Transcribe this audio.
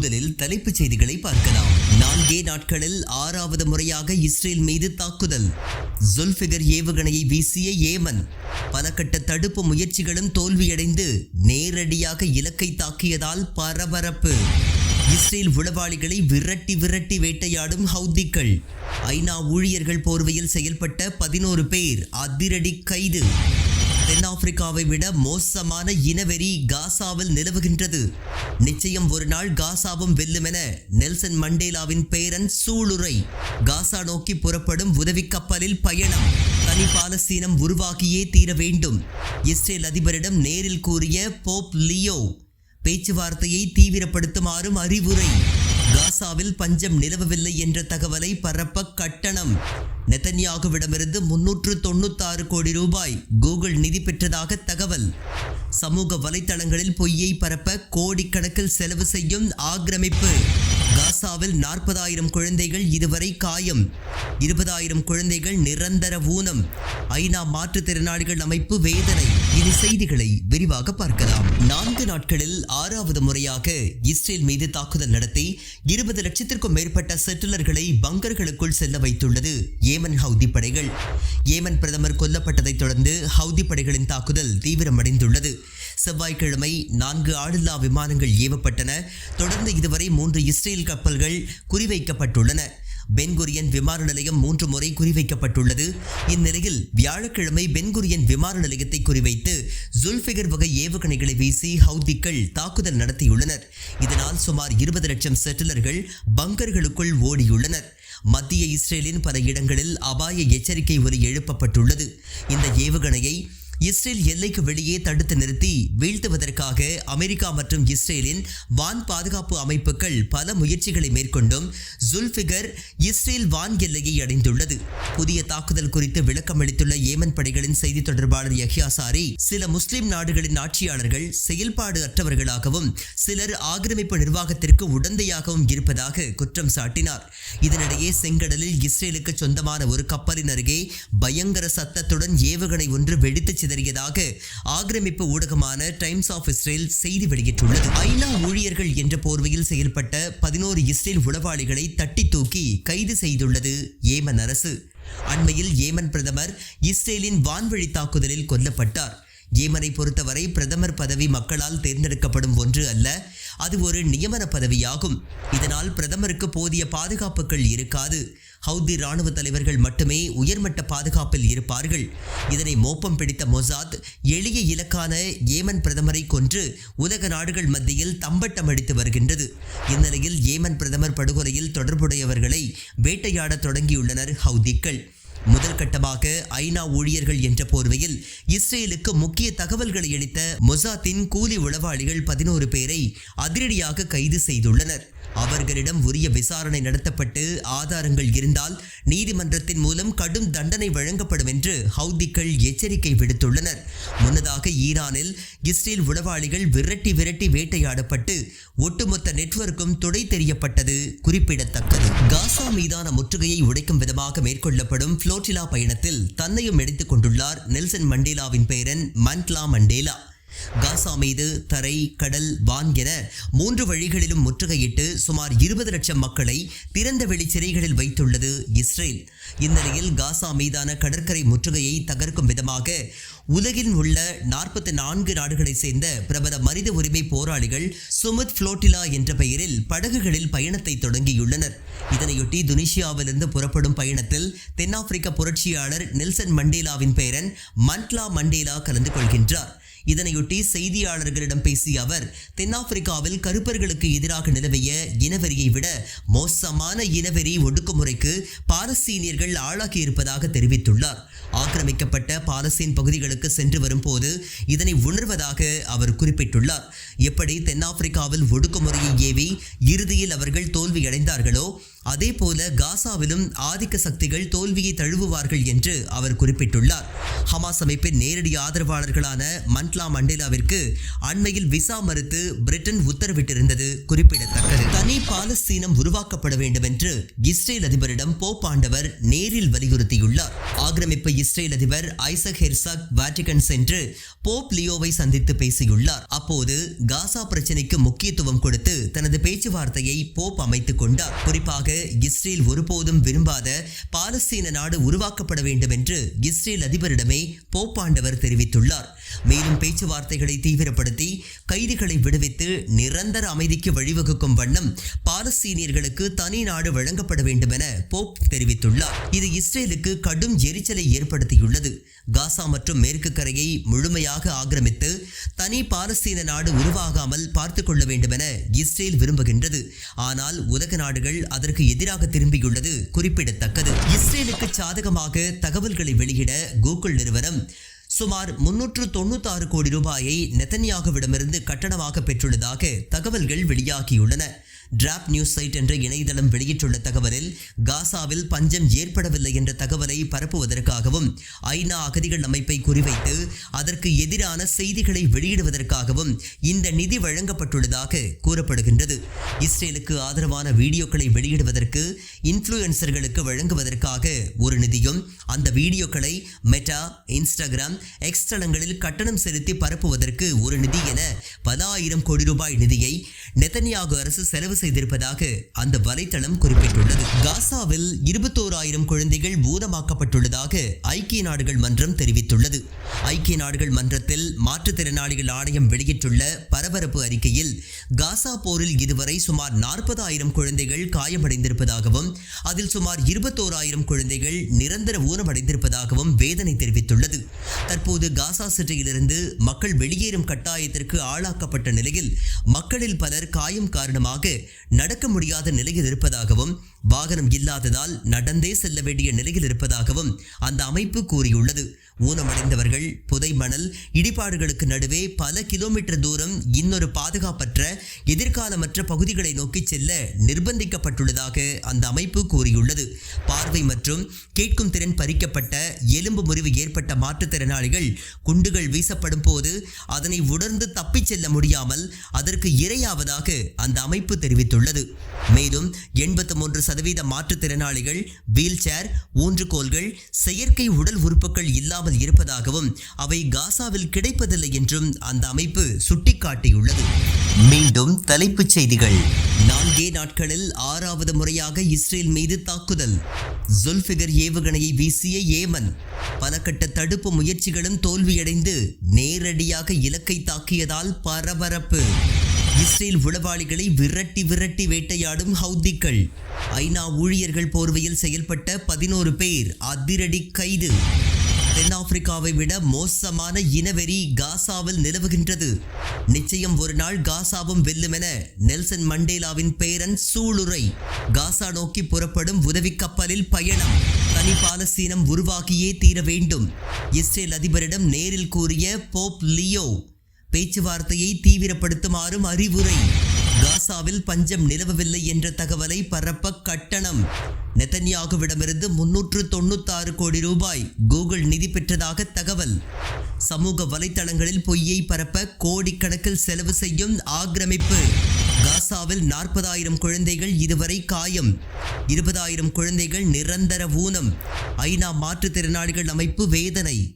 முதலில் தலைப்புச் செய்திகளை பார்க்கலாம். 4 நாட்களில் 6வது முறையாக இஸ்ரேல் மீது தாக்குதல். ஜுல்ஃபிகர் ஏவுகணையை வீசிய ஏமன். பல கட்ட தடுப்பு முயற்சிகளும் தோல்வியடைந்து நேரடியாக இலக்கை தாக்கியதால் பரபரப்பு. இஸ்ரேல் உளவாளிகளை விரட்டி வேட்டையாடும் ஹவுதிகள். ஐநா ஊழியர்கள் போர்வையில் செயல்பட்ட 11 பேர் அதிரடி கைது. தென்னாப்பிரிக்காவை விட மோசமான இனவெறி காசாவில் நிலவுகின்றது. நிச்சயம் ஒரு நாள் காசாவும் வெல்லும் என நெல்சன் மண்டேலாவின் பேரன் சூளுரை. காசா நோக்கி புறப்படும் உதவி கப்பலில் பயணம். தனி பாலஸ்தீனம் உருவாக்கியே தீர வேண்டும். இஸ்ரேல் அதிபரிடம் நேரில் கூறிய போப் லியோ. பேச்சுவார்த்தையை தீவிரப்படுத்துமாறும் அறிவுரை. காசாவில் பஞ்சம் நிலவவில்லை என்ற தகவலை பரப்ப கட்டணம். நெதன்யாகுவிடமிருந்து 396 கோடி ரூபாய் கூகுள் நிதி பெற்றதாக தகவல். சமூக வலைத்தளங்களில் பொய்யை பரப்ப கோடிக்கணக்கில் செலவு செய்யும் ஆக்கிரமிப்பு. காசாவில் 40,000 குழந்தைகள் இதுவரை காயம். 20,000 குழந்தைகள் நிரந்தர ஊனம். ஐநா மாற்றுத்திறனாளிகள் அமைப்பு வேதனை. இனி செய்திகளை விரிவாக பார்க்கலாம். 4 நாட்களில் 6வது முறையாக இஸ்ரேல் மீது தாக்குதல் நடத்தி 20 லட்சத்திற்கும் மேற்பட்ட செட்டிலர்களை பங்கர்களுக்குள் செல்ல வைத்துள்ளது ஏமன் ஹவுதி படைகள். ஏமன் பிரதமர் கொல்லப்பட்டதைத் தொடர்ந்து ஹவுதி படைகளின் தாக்குதல் தீவிரமடைந்துள்ளது. செவ்வாய்க்கிழமை 4 ஆளில்லா விமானங்கள் ஏவப்பட்டன. தொடர்ந்து இதுவரை 3 இஸ்ரேல் கப்பல்கள் குறிவைக்கப்பட்டுள்ளன. பென்குரியன் விமான நிலையம் 3 முறை குறிவைக்கப்பட்டுள்ளது. இந்நிலையில் வியாழக்கிழமை பென்குரியன் விமான நிலையத்தை குறிவைத்து ஜுல்ஃபிகர் வகை ஏவுகணைகளை வீசி ஹவுதிகள் தாக்குதல் நடத்தியுள்ளனர். இதனால் சுமார் 20 லட்சம் செட்டிலர்கள் பங்கர்களுக்குள் ஓடியுள்ளனர். மத்திய இஸ்ரேலின் பல இடங்களில் அபாய எச்சரிக்கை ஒலி எழுப்பப்பட்டுள்ளது. இந்த ஏவுகணையை இஸ்ரேல் எல்லைக்கு வெளியே தடுத்து நிறுத்தி வீழ்த்துவதற்காக அமெரிக்கா மற்றும் இஸ்ரேலின் வான் பாதுகாப்பு அமைப்புகள் பல முயற்சிகளை மேற்கொண்டும் ஜுல்ஃபிகர் இஸ்ரேல் வான் எல்லையை அடைந்துள்ளது. புதிய தாக்குதல் குறித்து விளக்கம் அளித்துள்ள ஏமன் படைகளின் செய்தி தொடர்பாளர் யஹ்யா சாரி, சில முஸ்லிம் நாடுகளின் ஆட்சியாளர்கள் செயல்பாடு அற்றவர்களாகவும் சிலர் ஆக்கிரமிப்பு நிர்வாகத்திற்கு உடந்தையாகவும் இருப்பதாக குற்றம் சாட்டினார். இதனிடையே செங்கடலில் இஸ்ரேலுக்கு சொந்தமான ஒரு கப்பலின் அருகே பயங்கர சத்தத்துடன் ஏவுகணை ஒன்று வெடித்து சிதறியதாக ஆக்கிரமிப்பு ஊடகமான டைம்ஸ் ஆஃப் இஸ்ரேல் செய்தி வெளியிட்டுள்ளது. ஐநா ஊழியர்கள் என்ற போர்வையில் செயல்பட்ட 11 இஸ்ரேல் உளவாளிகளை தட்டி தூக்கி கைது செய்துள்ளது ஏமன் அரசு. அண்மையில் ஏமன் பிரதமர் இஸ்ரேலின் வான்வழி தாக்குதலில் கொல்லப்பட்டார். ஏமனை பொறுத்தவரை பிரதமர் பதவி மக்களால் தேர்ந்தெடுக்கப்படும் ஒன்று அல்ல, அது ஒரு நியமன பதவியாகும். இதனால் பிரதமருக்கு போதிய பாதுகாப்புகள் இருக்காது. ஹவுதி ராணுவ தலைவர்கள் மட்டுமே உயர்மட்ட பாதுகாப்பில் இருப்பார்கள். இதனை மோப்பம் பிடித்த மொசாத் எளிய இலக்கான ஏமன் பிரதமரை கொன்று உலக நாடுகள் மத்தியில் தம்பட்டம் அடித்து வருகின்றது. இந்நிலையில் ஏமன் பிரதமர் படுகொலையில் தொடர்புடையவர்களை வேட்டையாட தொடங்கியுள்ளனர் ஹவுதிகள். முதல் கட்டமாக ஐநா ஊழியர்கள் என்ற போர்வையில் இஸ்ரேலுக்கு முக்கிய தகவல்களை அளித்த மொசாத்தின் கூலி உளவாளிகள் 11 பேரை அதிரடியாக கைது செய்துள்ளனர். அவர்களிடம் உரிய விசாரணை நடத்தப்பட்டு ஆதாரங்கள் இருந்தால் நீதிமன்றத்தின் மூலம் கடும் தண்டனை வழங்கப்படும் என்று ஹவுதிகள் எச்சரிக்கை விடுத்துள்ளனர். முன்னதாக ஈரானில் இஸ்ரேல் உளவாளிகள் விரட்டி வேட்டையாடப்பட்டு ஒட்டுமொத்த நெட்வொர்க்கும் துடை தெரியப்பட்டது குறிப்பிடத்தக்கது. காசா மீதான முற்றுகையை உடைக்கும் விதமாக மேற்கொள்ளப்படும் புளோட்டிலா பயணத்தில் தன்னையும் எடுத்துக் கொண்டுள்ளார் நெல்சன் மண்டேலாவின் பேரன் மண்ட்லா மண்டேலா. காசா மீது தரை, கடல், வான் என 3 வழிகளிலும் முற்றுகையிட்டு சுமார் 20 லட்சம் மக்களை திறந்த வெளி சிறைகளில் வைத்துள்ளது இஸ்ரேல். இந்நிலையில் காசா மீதான கடற்கரை முற்றுகையை தகர்க்கும் விதமாக உலகில் உள்ள 44 நாடுகளைச் சேர்ந்த பிரபல மனித உரிமை போராளிகள் சுமுத் புளோட்டிலா என்ற பெயரில் படகுகளில் பயணத்தை தொடங்கியுள்ளனர். இதனையொட்டி துனிசியாவிலிருந்து புறப்படும் பயணத்தில் தென்னாப்பிரிக்க புரட்சியாளர் நெல்சன் மண்டேலாவின் பேரன் மண்ட்லா மண்டேலா கலந்து கொள்கின்றார். இதனையொட்டி செய்தியாளர்களிடம் பேசிய அவர், தென்னாப்பிரிக்காவில் கருப்பர்களுக்கு எதிராக நிலவிய இனவெறியை விட மோசமான இனவெறி ஒடுக்குமுறைக்கு பாலஸ்தீனியர்கள் ஆளாகியிருப்பதாக தெரிவித்துள்ளார். ஆக்கிரமிக்கப்பட்ட பாலஸ்தீன் பகுதிகளுக்கு சென்று வரும்போது இதனை உணர்வதாக அவர் குறிப்பிட்டுள்ளார். எப்படி தென்னாப்பிரிக்காவில் ஒடுக்குமுறையை ஏவி இறுதியில் அவர்கள் தோல்வியடைந்தார்களோ அதே போல காசாவிலும் ஆதிக்க சக்திகள் தோல்வியை தழுவுவார்கள் என்று அவர் குறிப்பிட்டுள்ளார். ஹமாஸ் அமைப்பின் நேரடி ஆதரவாளர்களான மண்ட்லா மண்டேலாவிற்கு அண்மையில் விசா மறுத்து பிரிட்டன் உத்தரவிட்டிருந்தது குறிப்பிடத்தக்கது. தனி பாலஸ்தீனம் உருவாக்கப்பட வேண்டும் என்று இஸ்ரேல் அதிபரிடம் போப் ஆண்டவர் நேரில் வலியுறுத்தியுள்ளார். ஆக்கிரமிப்பு இஸ்ரேல் அதிபர் ஐசக் ஹெர்சாக் வாட்டிகன் சென்று போப் லியோவை சந்தித்து பேசியுள்ளார். அப்போது காசா பிரச்சினைக்கு முக்கியத்துவம் கொடுத்து தனது பேச்சுவார்த்தையை போப் அமைத்துக் கொண்டார். குறிப்பாக இஸ்ரேல் ஒருபோதும் விரும்பாத பாலஸ்தீன நாடு உருவாக்கப்பட வேண்டும் என்று இஸ்ரேல் அதிபரிடமே போப் ஆண்டவர் தெரிவித்துள்ளார். மேலும் பேச்சுவார்த்தைகளை தீவிரப்படுத்தி கைதிகளை விடுவித்து நிரந்தர அமைதிக்கு வழிவகுக்கும் வண்ணம் பாலஸ்தீனியர்களுக்கு தனி நாடு வழங்கப்பட வேண்டும் என போப் தெரிவித்துள்ளார். இது இஸ்ரேலுக்கு கடும் எரிச்சலை ஏற்படுத்தியுள்ளது. காசா மற்றும் மேற்கு கரையை முழுமையாக ஆக்கிரமித்து தனி பாலஸ்தீன நாடு உருவாகாமல் பார்த்துக் கொள்ள வேண்டும் என இஸ்ரேல் விரும்புகின்றது. ஆனால் உலக நாடுகள் அதற்கு எதிராக திரும்பியுள்ளது குறிப்பிடத்தக்கது. இஸ்ரேலுக்கு சாதகமாக தகவல்களை வெளியிட கூகுள் நிறுவனம் சுமார் 396 கோடி ரூபாயை நெதன்யாகுவிடமிருந்து கட்டணமாக பெற்றுள்ளதாக தகவல்கள் வெளியாகியுள்ளன. டிராப் நியூஸ் சைட் என்ற இணையதளம் வெளியிட்டுள்ள தகவலில் காசாவில் பஞ்சம் ஏற்படவில்லை என்ற தகவலை பரப்புவதற்காகவும் ஐநா அகதிகள் அமைப்பை குறிவைத்து அதற்கு எதிரான செய்திகளை வெளியிடுவதற்காகவும் இந்த நிதி வழங்கப்பட்டுள்ளதாக கூறப்படுகின்றது. இஸ்ரேலுக்கு ஆதரவான வீடியோக்களை வெளியிடுவதற்கு இன்ஃப்ளூயன்சர்களுக்கு வழங்குவதற்காக ஒரு நிதியும் அந்த வீடியோக்களை மெட்டா, இன்ஸ்டாகிராம், எக்ஸ் தளங்களில் கட்டணம் செலுத்தி பரப்புவதற்கு ஒரு நிதி என பல ஆயிரம் கோடி ரூபாய் நிதியை நெதன்யாகு அரசு செலவு செய்திருப்பதாக அந்த வலைத்தளம் குறிப்பிட்டுள்ளது. காசாவில் 21,000 குழந்தைகள் ஊனமாக்கப்பட்டுள்ளதாக ஐக்கிய நாடுகள் மன்றம் தெரிவித்துள்ளது. ஐக்கிய நாடுகள் மன்றத்தில் மாற்றுத்திறனாளிகள் ஆணையம் வெளியிட்டுள்ள பரபரப்பு அறிக்கையில் காசா போரில் இதுவரை சுமார் 40,000 குழந்தைகள் காயமடைந்திருப்பதாகவும் அதில் சுமார் 21,000 குழந்தைகள் நிரந்தர ஊனமடைந்திருப்பதாகவும் வேதனை தெரிவித்துள்ளது. தற்போது காசா சிட்டியிலிருந்து மக்கள் வெளியேறும் கட்டாயத்திற்கு ஆளாக்கப்பட்ட நிலையில் மக்களில் பலர் காயம் காரணமாக நடக்க முடியாத நிலையில் இருப்பதாகவும் வாகனம் இல்லாததால் நடந்தே செல்ல வேண்டிய நிலையில் இருப்பதாகவும் அந்த அமைப்பு கூறியுள்ளது. ஊனமடைந்தவர்கள் புதை மணல் இடிபாடுகளுக்கு நடுவே பல கிலோமீட்டர் தூரம் இன்னொரு பாதுகாப்பற்ற எதிர்காலமற்ற பகுதிகளை நோக்கி செல்ல நிர்பந்திக்கப்பட்டுள்ளதாக அந்த அமைப்பு கூறியுள்ளது. பார்வை மற்றும் கேட்கும் திறன் பறிக்கப்பட்ட எலும்பு முறிவு ஏற்பட்ட மாற்றுத்திறனாளிகள் குண்டுகள் வீசப்படும் போது அதனை உணர்ந்து தப்பிச் செல்ல முடியாமல் அதற்கு இரையாவதாக அந்த அமைப்பு தெரிவித்துள்ளது. மேலும் 83% மாற்றுத்திறனாளிகள் வீல் சேர், ஊன்றுகோல்கள், செயற்கை உடல் உறுப்புகள் இல்லாமல் இருப்பதாகவும் அவை காசாவில் கிடைப்பதில்லை என்றும் அந்த அமைப்பு சுட்டிக்காட்டியுள்ளது. மீண்டும் தலைப்புச் செய்திகள். 4 நாட்களில் 6வது முறையாக இஸ்ரேல் மீது தாக்குதல். ஜுல்ஃபிகர் ஏவுகணையை வீசிய ஏமன். பலகட்ட தடுப்பு முயற்சிகளும் தோல்வியடைந்து நேரடியாக இலக்கை தாக்கியதால் பரபரப்பு. இஸ்ரேல் உளவாளிகளை விரட்டி வேட்டையாடும் ஹவுதிகள். ஐநா ஊழியர்கள் போர்வையில் செயல்பட்ட 11 பேர் அதிரடி கைது. தென்னாப்பிரிக்காவை விட மோசமான இனவெறி காசாவில் நிலவுகின்றது. நிச்சயம் ஒரு நாள் காசாவும் வெல்லும் என நெல்சன் மண்டேலாவின் பேரன் சூளுரை. காசா நோக்கி புறப்படும் உதவி கப்பலில் பயணம். தனி பாலஸ்தீனம் உருவாக்கியே தீர வேண்டும். இஸ்ரேல் அதிபரிடம் நேரில் கூறிய போப் லியோ. பேச்சுவார்த்தையை தீவிரப்படுத்துமாறும் அறிவுரை. காசாவில் பஞ்சம் நிலவவில்லை என்ற தகவலை பரப்ப கட்டணம். நெதன்யாகுவிடமிருந்து 396 கோடி ரூபாய் கூகுள் நிதி பெற்றதாக தகவல். சமூக வலைத்தளங்களில் பொய்யை பரப்ப கோடிக்கணக்கில் செலவு செய்யும் ஆக்கிரமிப்பு. காசாவில் 40,000 குழந்தைகள் இதுவரை காயம். 20,000 குழந்தைகள் நிரந்தர ஊனம். ஐநா மாற்றுத்திறனாளிகள் அமைப்பு வேதனை.